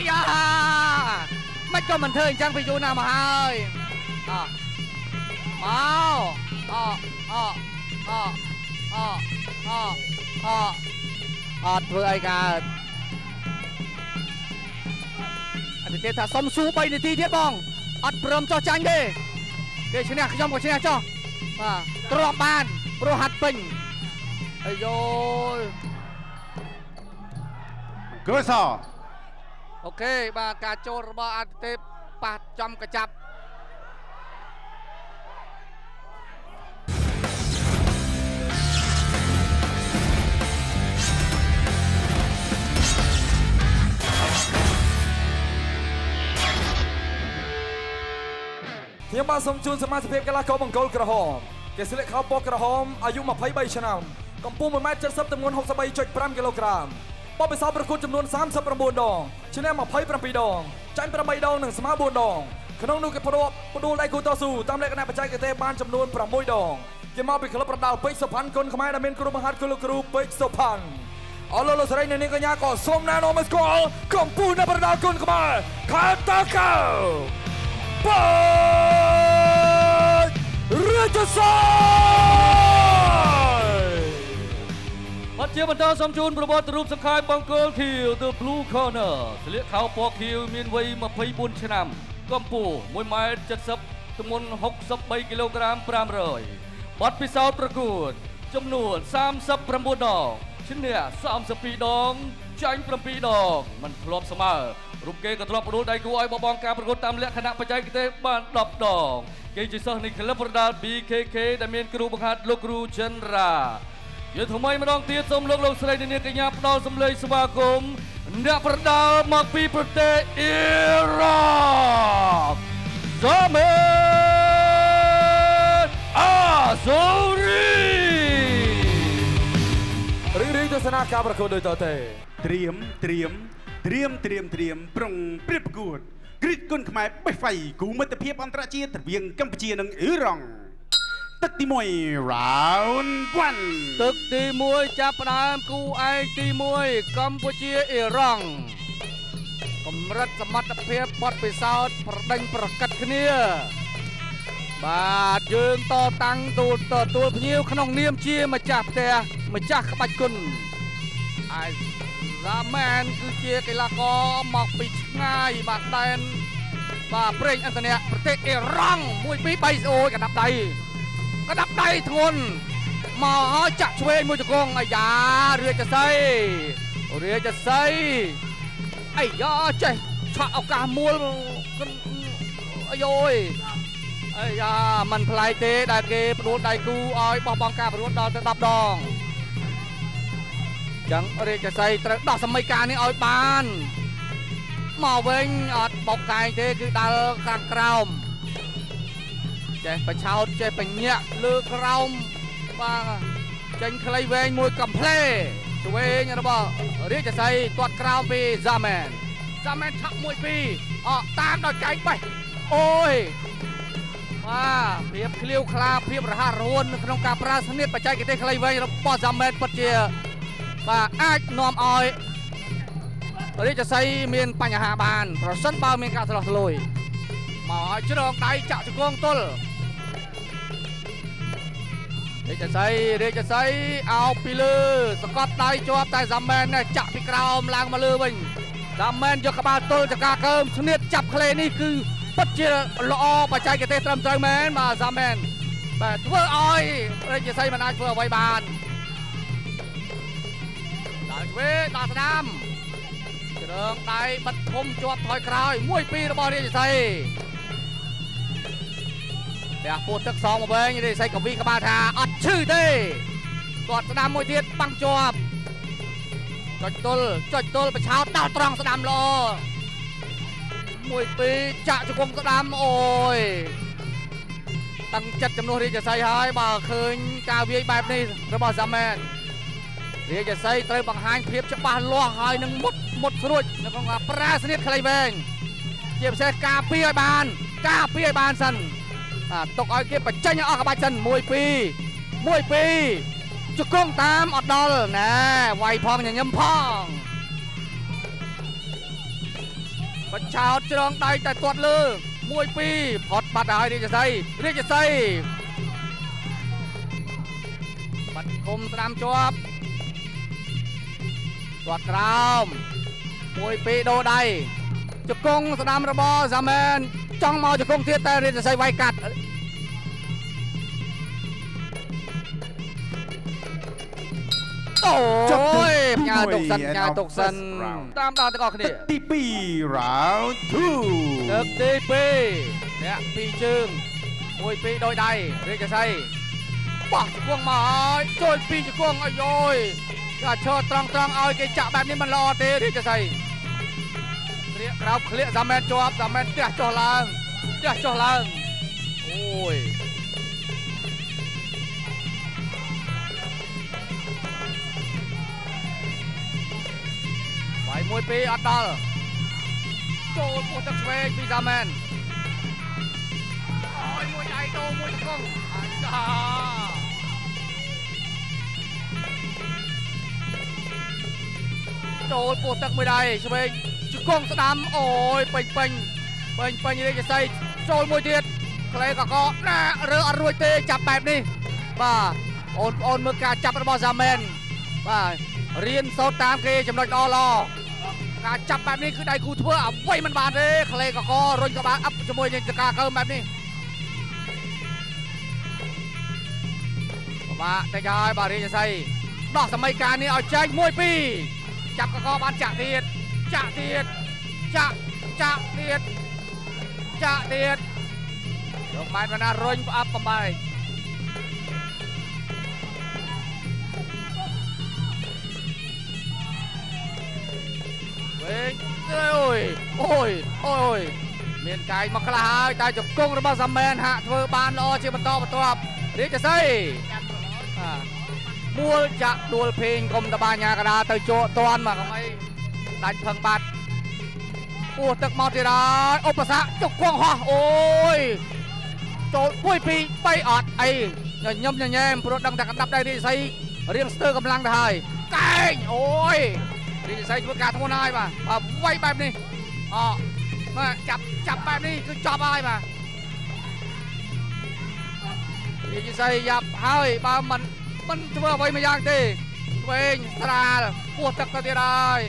យ៉ាមិនក៏មិនធ្វើអញ្ចឹងពីយូរណាស់មកហើយអត់ធ្វើអីកើតអតិថិថាសុំសួរ3នាទីទៀតបងអត់ព្រមចោះចាញ់ទេគេឈ្នះខ្ញុំក៏ឈ្នះចោះបាទទ្រាំបានព្រោះហាត់ពេញអាយយគួរសអូខេបាទការចូលរបស់អតិថិប៉ះចំកញ្ចាប់ខ្ញុំបានសូមជូនសមាជិកកីឡាករបង្គោលក្រហមគេស្លៀកខោពណ៌ក្រហមអាយុ23ឆ្នាំកម្ពស់ 1m70 ទម្ងន់ 63.5 គីឡូក្រាមបបិសោប្រកួតចំនួន39ដងឈ្នះ27ដងចាញ់8ដងនិងស្មើ4ដងក្នុងនោះគេផ្ដួលដៃគូតស៊ូតាមលក្ខណៈបច្ចេកទេសបានចំនួន6ដងគេមកពីក្លឹបប្រដាល់ពេជ្រសុផាន់គុនខ្មែរដែលមានគ្រូបង្ហាត់គឺលោកគ្រូពេជ្រសុផាន់អរលោកស្រីអ្នកនាងកញ្ញាក៏សូមណែនាំឲ្យស្គាល់កម្ពុជានៅប្រដាល់គុនខ្មែរខេត្តតាកែវរាជសាបាត់ជាបន្តសូមជូនប្រវត្តិរូបសង្ខេបបង្គោលខៀវ The Blue Corner ស្លៀកខោពណ៌ខៀវមានវ័យ24ឆ្នាំកម្ពស់ 1m70 ទម្ងន់ 63គីឡូក្រាម500បទពិសោធន៍ប្រកួតចំនួន39ដងឈ្នះ32ដងចាញ់7ដងមិនធ្លាប់ស្មើរូបគេក៏ធ្លាប់ផ្ដួលដៃគូឲ្យបបងការប្រកួតតាមលក្ខណៈបច្ចេកទេសបាន10ដងគេជាសិស្សនៃក្លឹបប្រដាល់ BKK ដែលមានគ្រូបង្ហាត់លោកគ្រូចិនរ៉ាយើងថ្មីម្ដងទៀតសូមលោកស្រីនាងកញ្ញាផ្ដល់សម្លេងស្វាគមន៍អ្នកប្រដាល់មកពីប្រទេសអ៊ីរ៉ុបហ្សាមេអាសូរីរីទស្សនាការប្រកួតដូចតទៅត្រៀមប្រុងព្រៀបប្រកួតគ្រីតគុនខ្មែរបេះហ្វៃគូមិត្តភាពអន្តរជាតិរវាងកម្ពុជានិងអ៊ីរ៉ង់ទឹកទី1 round 1ទឹកទី1ចាប់ផ្ដើមគូឯកទី1កម្ពុជាអ៊ីរ៉ង់កម្រិតសមត្ថភាពបទពិសោធន៍ប្រដេញប្រកាត់គ្នាបាទយើងតតាំងទទួលភ្ញៀវក្នុងនាមជាម្ចាស់ផ្ទះម្ចាស់ក្បាច់គុនអាយរ៉ាមែនគឺជាកីឡាករមកពីឆ្ងាយបាទដែនបាទប្រេងឥន្ធនៈប្រទេសអ៊ីរ៉ង់1 2 3អូយកដាប់ដៃធ្ងន់មកហើយចាក់ឆ្វេងមួយជង្គង់អាយ៉ារាជសីអាយ៉ាចេះឆក់ឱកាសមួលអាយយអាយ៉ាមិនប្លែកទេដែលគេផ្ដួលដៃគូឲ្យបោះបង់ការប្រកួតដល់ទៅ10ដងចឹងរាជសីត្រូវដោះសម័យការនេះឲ្យបានមកវិញអត់បោកកាយទេគឺដើរខាងក្រោមចេះបឆោតចេះបញ្ញាក់លើក្រោមបាទចេញខ្លីវែងមួយកំ pl ឆ្វេងរបស់រាជសីទាត់ក្រោមពីសាមែនឆាក់1 2តាមដល់កែងបេះអូយបាទភាពឃ្លាវខ្លាភាពរហ័សរហួនក្នុងការប្រើស្នៀតបច្ចេកទេសខ្លីវែងរបស់សាមែនពិតជាបាទអាចនាំឲ្យរាជសីមានបញ្ហាបានប្រសិនបើមានការស្លោះស្លួយមកឲ្យជ្រងដៃចាក់ជង្គង់ទល់រាជសីអោបពីលើសកត់ដៃជាប់តែសាមែនចាក់ពីក្រោមឡើងមកលើវិញសាមែនយកក្បាលទល់ចកាកើមស្នៀតចាប់ក្លេនេះគឺពិតជាល្អបច្ចេកទេសត្រឹមត្រូវមែនបាទសាមែនបាទធ្វើឲ្យរាជសីមិនអាចធ្វើអ្វីបានដល់ឆ្វេងដល់ស្ដាំជ្រើងដៃបិទធំជាប់ថយក្រោយ1 2របស់រាជសីតែពោះទឹកសងមកវិញរាជសីកវីក្បាលថាអត់ឈឺទេគាត់ស្ដាំមួយទៀតបាំងជាប់ចុចទល់បឆោតដល់ត្រង់ស្ដាំល្អ1 2ចាក់ជង្គង់ស្ដាំអូយតាំងចិត្តចំនួនរាជសីហើយបើឃើញការវាយបែបនេះរបស់សាមែនរាជសីត្រូវបង្ហាញភាពច្បាស់លាស់ហើយនឹងមុតស្រួចនៅក្នុងការប្រើស្នៀតខ្លីវែងជាពិសេសការពារឲ្យបានសិនទុកឲ្យគេបញ្ចេញអស់ក្បាច់សិន1 2ជង្គង់តាមអត់ដល់ណែវាយផងញញឹមផង บัญชาเจริญได้แต่ตัวเลือมวยปีพอดบัดได้เรียกจะใส่บัดคมสนามจวบตัวกรามมวยปีโดได้จะกงสนามระบอซาแมนจ้องมอจะกงเทียแต่เรียกจะใส่ไวกัดโอ้ยงานตกสันตามตาตะกอกนี่ ទី2 round 2 ตึกទី2เนี่ยปีជើងមួយពីរដោយដៃរាជសីបោះជង្គង់មកហើយចូលពីជង្គង់អើយយក៏ឈរត្រង់ឲ្យគេចាក់បែបនេះមិនល្អទេរាជសីក្រៀកក្រោបក្លៀកសាមែនជាប់សាមែនទះចុះឡើងអូយបាយមួយពីរអត់ដល់ចូលពោះទឹកឆ្វេងពីសាមែនអូយមួយដៃដូរមួយជង្គង់អាចាចូលពោះទឹកមួយដៃឆ្វេងជង្គង់ស្ដាំអូយពេញរាជសីចូលមួយទៀតក្លេកកណារើអត់រួចទេចាប់បែបនេះបាទអូនមើលការចាប់របស់សាមែនបាទរៀនសូត្រតាមគេចំណុចល្អការចាប់បែបនេះគឺដៃគូធ្វើអ្វីមិនបានទេក្លេកករុញក្បាលអាប់ជាមួយនឹងចការកើបែបនេះបាទតែហើយបាទរាជសីដោះសម័យកាលនេះឲ្យចែក1 2ចាប់កកបានចាក់ទៀតចាក់ទៀតលោកម៉ែនវណ្ណារុញផ្អាប់បំបាយវិញអូយមានកាយមកខ្លះហើយតែជង្គង់របស់សាមែនហាក់ធ្វើបានល្អជាបន្តបន្ទាប់រាជសីមួលចាក់ដួលភេងកុំតបាញាកដាទៅជក់តាន់មកកុំអីដាច់ផឹងបាត់ពោះទឹកមកទៀតហើយឧបសគ្គជង្គង់ហោះអូយចូល1 2 3អត់អីញញញែមព្រោះដឹងតែកណ្ដាប់ដៃរាជសីរៀងស្ទើរកម្លាំងទៅហើយកែងអូយរាជសីធ្វើការធ្ងន់ហើយបាទវាយបែបនេះមកចាប់បែបនេះគឺចប់ហើយបាទរាជសីយ៉ាប់ហើយបើមិនធ្វើអ្វីមួយយ៉ាងទេឆ្វេងស្រាលពោះទឹកទៅទៀតហើយ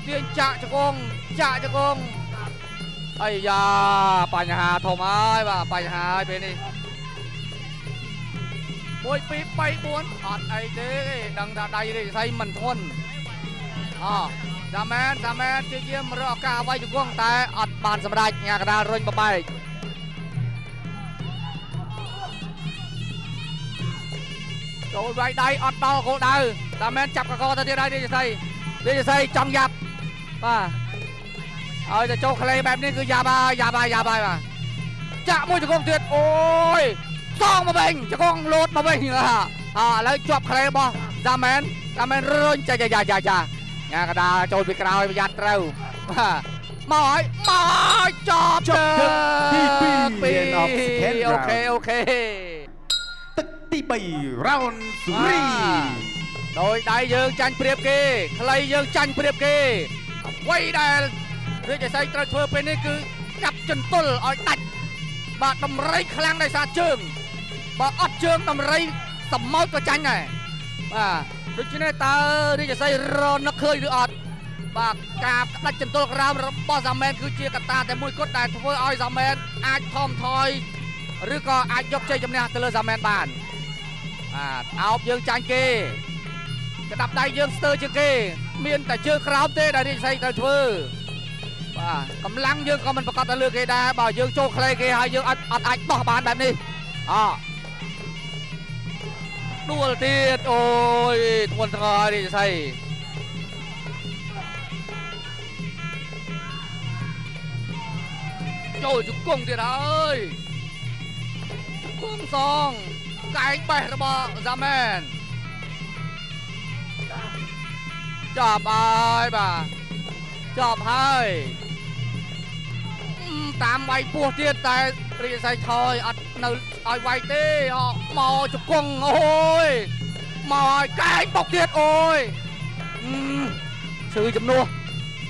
ទាញចាក់ជង្គង់អីយ៉ាបញ្ហាធំហើយបាទបញ្ហាហើយពេលនេះ1 2 3 4អត់អីទេដឹងថាដៃរាជសីមិនធ្ងន់សាមែនជាយាមរកឱកាសវាយជង្គង់តែអត់បានសម្រេចញាកដាលរុញបបែកចូលវាយដៃអត់ដល់គោលដៅសាមែនចាប់កកទៅទៀតហើយរាជសីចង់យ៉ាប់បាទឲ្យតែចូលក្លេបែបនេះគឺយ៉ាប់ហើយបាទចាក់មួយជង្គង់ទៀតអូយសងមកវិញជង្គង់លោតមកវិញឥឡូវជាប់ក្លេរបស់សាមែនរុញចាញាកដាចូលពីក្រោយប្រយ័ត្នត្រូវបាទមកហើយចប់ទី2 អូខេទឹកទី3 round 3ដោយដៃយើងចាញ់ព្រៀបគេខ្លីយើងចាញ់ព្រៀបគេអ្វីដែលរាជសីត្រូវធ្វើពេលនេះគឺកាប់ចន្ទល់ឲ្យដាច់បាទដំរីខ្លាំងដោយសារជើងបើអត់ជើងដំរីសម្ោចក៏ចាញ់ដែរបាទដូច្នេះតើរាជសីរនឹកឃើញឬអត់បាទការផ្ដាច់ចន្ទល់ក្រោមរបស់សាមែនគឺជាកត្តាតែមួយគត់ដែលធ្វើឲ្យសាមែនអាចថមថយឬក៏អាចយកជ័យជំនះទៅលើសាមែនបានបាទអោបយើងចាញ់គេកដាប់ដៃយើងស្ទើរជាងគេមានតែជើងក្រោមទេដែលរាជសីត្រូវធ្វើបាទកម្លាំងយើងក៏មិនប្រកបទៅលើគេដែរបើយើងចូលក្លេគេហើយយើងអត់អាចបោះបានបែបនេះដួលទៀតអូយធ្ងន់ធ្ងររាជសីចូលជង្គង់ទៀតហើយជង្គង់សងកែងបេះរបស់សាមែនចាប់ហើយបាទចាប់ហើយតាមវាយពោះទៀតតែរាជសីថយអត់នៅឲ្យវាយទេមកជង្គង់អូយមកឲ្យកែងបុកទៀតអូយឈឺជំនួស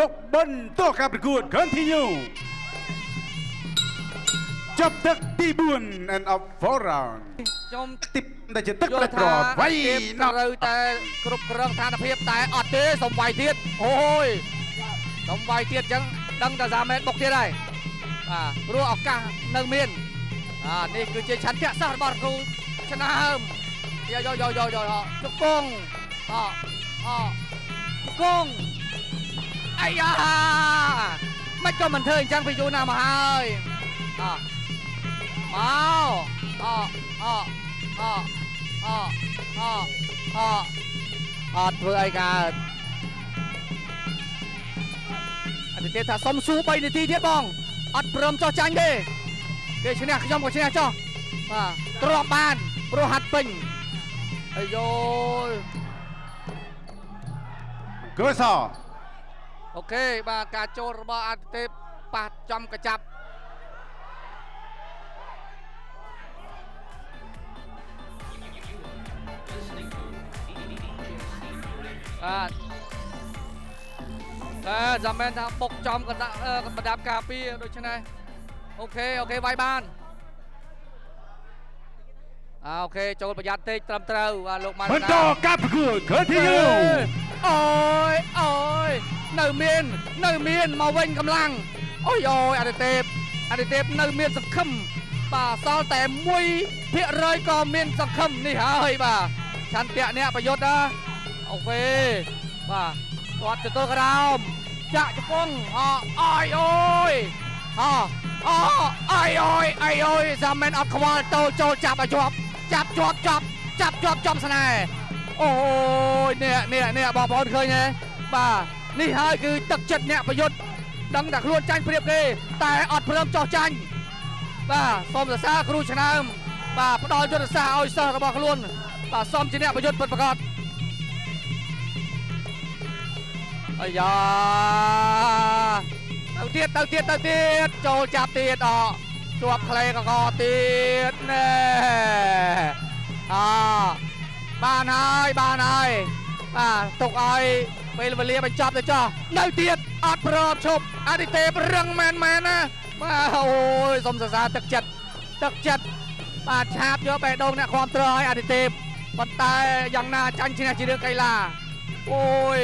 បុកបិនតោះការប្រកួត continue ចប់ទឹកទី4 and of 4 round ខ្ញុំ ទីតែជាទឹក យ ប្រ ល់ ក្រ ថា វៃ ទេ ណោះ ត្រូវតែគ្រប់គ្រងស្ថានភាពតែអត់ទេសំវាយទៀតអូយ កុំវាយទៀតចឹងដឹងតែសាមែនបុកទៀតហើយបាទព្រោះឱកាសនៅមាននេះគឺជាឆន្ទៈសាស្ត្ររបស់គ្រូឆ្នើមយកជង្គង់ជង្គង់អាយ៉ាមិនក៏មិនធ្វើអញ្ចឹងពីយូរណាស់មកហើយអត់ធ្វើអីកើតអត់ទេថាសុំស៊ូ3នាទីទៀតបងអត់ព្រមចោះចាញ់ទេគេឈ្នះខ្ញុំក៏ឈ្នះចោះបាទទ្រាំបានព្រោះហាត់ពេញអាយយ គឺស អូខេបាទការចូលរបស់អាទិទេពប៉ះចំកញ្ចាប់ចាំមែនថាបុកចំកណ្ដាប់ប្រដាប់ការពារដូច្នេះអូខេវាយបានអូខេចូលប្រយ័ត្នតិចត្រឹមត្រូវលោកម៉ាន់បន្តការប្រកួត continue អូយនៅមានមកវិញកម្លាំងអូយអាទិទេពនៅមានសង្ឃឹមបាទសល់តែ1%ក៏មានសង្ឃឹមនេះហើយបាទឆន្ទៈអ្នកប្រយុទ្ធណាអូខេបាទគាត់ទទួលក្រោមចាក់ជង្គង់អូយសាមែនអត់ខ្វល់តូលចូលចាប់ឲ្យជាប់ចំស្នេហ៍អូយនេះបងប្អូនឃើញទេបាទនេះហើយគឺទឹកចិត្តអ្នកប្រយុទ្ធដឹងតែខ្លួនចាញ់ព្រៀបគេតែអត់ព្រមចោះចាញ់បាទសូមសរសើរគ្រូឆ្នើមបាទផ្ដល់យុទ្ធសាស្ត្រឲ្យសិស្សរបស់ខ្លួនបាទសូមជាអ្នកប្រយុទ្ធពិតប្រាកដអាយ៉ាទៅទៀតចូលចាប់ទៀតជាប់ក្លេកកទៀតណែបានហើយបាទទុកឲ្យពេលវេលាបញ្ចប់ទៅចោះនៅទៀតអត់ព្រមឈប់អាទិទេពរឹងមែនណាបាទអូយសុំសរសើរទឹកចិត្តបាទឆាបយកបេះដូងអ្នកគ្រប់គ្រងឲ្យអាទិទេពប៉ុន្តែយ៉ាងណាចាញ់ឈ្នះជារឿងកីឡាអូយ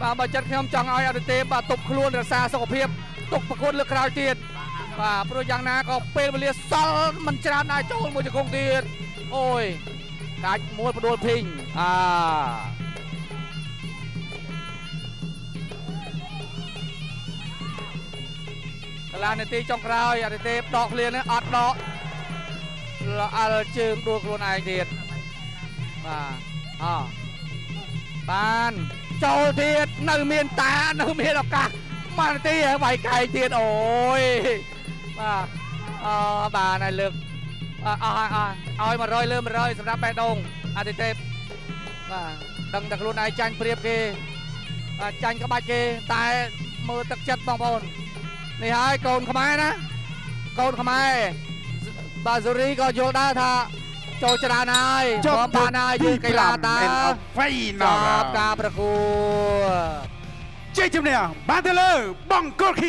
បាទបើចិត្តខ្ញុំចង់ឲ្យអាទិទេពបាទទប់ខ្លួនរក្សាសុខភាពទុកប្រកួតលើកក្រោយទៀតបាទព្រោះយ៉ាងណាក៏ពេលវេលាសល់មិនច្រើនដែរចូលមួយជង្គង់ទៀតអូយដាច់មួយបដួលភីងកន្លះនាទីចុងក្រោយអាទិទេពដកឃ្លានេះអត់ដកល្អិលជើងដួលខ្លួនឯងទៀតបាទបានចូលទៀតនៅមានឱកាសមួយនាទីវាយកែងទៀតអូយបាទបានហើយលើកឲ្យ100លើ100សម្រាប់បេះដូងអាទិទេពបាទដឹងតែខ្លួនឯងចាញ់ព្រៀបគេបាទចាញ់ក្បាច់គេតែមើលទឹកចិត្តបងប្អូននេះហើយកូនខ្មែរណាកូនខ្មែរបាទស៊ូរីក៏យល់ដែរថាចូលច្រើនហើយបានហើយយើងកីឡាតាការប្រកួត ជ័យជំនះបានទៅលើបង្គោលខៀ